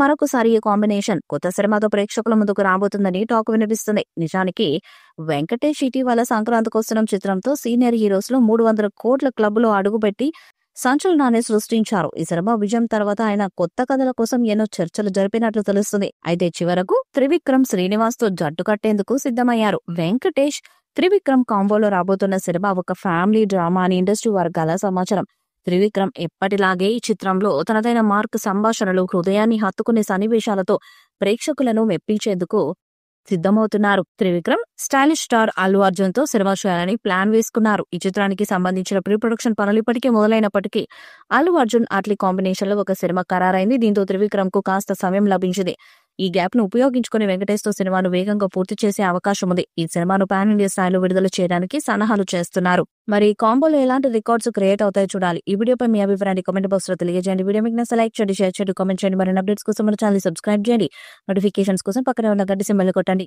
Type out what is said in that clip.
మరొకసారి ఈ కాంబినేషన్ కొత్త సినిమాతో ప్రేక్షకుల ముందుకు రాబోతుందని టాక్ వినిపిస్తుంది. నిజానికి వెంకటేష్ ఇటీవల సంక్రాంతికొస్తున్న చిత్రంతో సీనియర్ హీరోస్ లో 300 కోట్ల క్లబ్ లో అడుగుపెట్టి సంచలనాన్ని సృష్టించారు. ఈ సినిమా విజయం తర్వాత ఆయన కొత్త కథల కోసం ఎన్నో చర్చలు జరిపినట్లు తెలుస్తుంది. అయితే చివరకు త్రివిక్రమ్ శ్రీనివాస్ తో జట్టు కట్టేందుకు సిద్ధమయ్యారు. వెంకటేష్ త్రివిక్రమ్ కాంబోలో రాబోతున్న సినిమా ఒక ఫ్యామిలీ డ్రామా అని ఇండస్ట్రీ వర్గాల సమాచారం. త్రివిక్రమ్ ఎప్పటిలాగే ఈ చిత్రంలో తనదైన మార్క్, సంభాషణలు, హృదయాన్ని హత్తుకునే సన్నివేశాలతో ప్రేక్షకులను మెప్పించేందుకు సిద్ధమవుతున్నారు. త్రివిక్రమ్ స్టైలిష్ స్టార్ అల్లు అర్జున్ తో సినిమా చేయాలని ప్లాన్ వేసుకున్నారు. ఈ చిత్రానికి సంబంధించిన ప్రీ ప్రొడక్షన్ పనులు ఇప్పటికే మొదలైనప్పటికీ అల్లు అర్జున్ అట్లీ కాంబినేషన్ లో ఒక సినిమా ఖరారైంది. దీంతో త్రివిక్రమ్ కు కాస్త సమయం లభించింది. ఈ గ్యాప్ ను ఉపయోగించుకుని వెంకటేష్ తో సినిమాను వేగంగా పూర్తి చేసే అవకాశం ఉంది. ఈ సినిమాను పాన్ ఇండియా స్థాయిలో విడుదల చేయడానికి సన్నాహాలు చేస్తున్నారు. మరి ఈ కాంబోలో ఎలాంటి రికార్డ్స్ క్రియేట్ అవుతాయో చూడాలి. ఈ వీడియోపై మీ అభిప్రాయాన్ని కామెంట్ బాక్స్ లో తెలియజేయండి. వీడియో మీకు నచ్చితే లైక్ చేయండి, షేర్ చేయండి, కామెంట్ చేయండి. మరిన్ని అప్డేట్స్ కోసం మన ఛానల్ సబ్స్క్రైబ్ చేయండి. నోటిఫికేషన్స్ కోసం పక్కనే ఉన్న గంట సింబల్ కొట్టండి.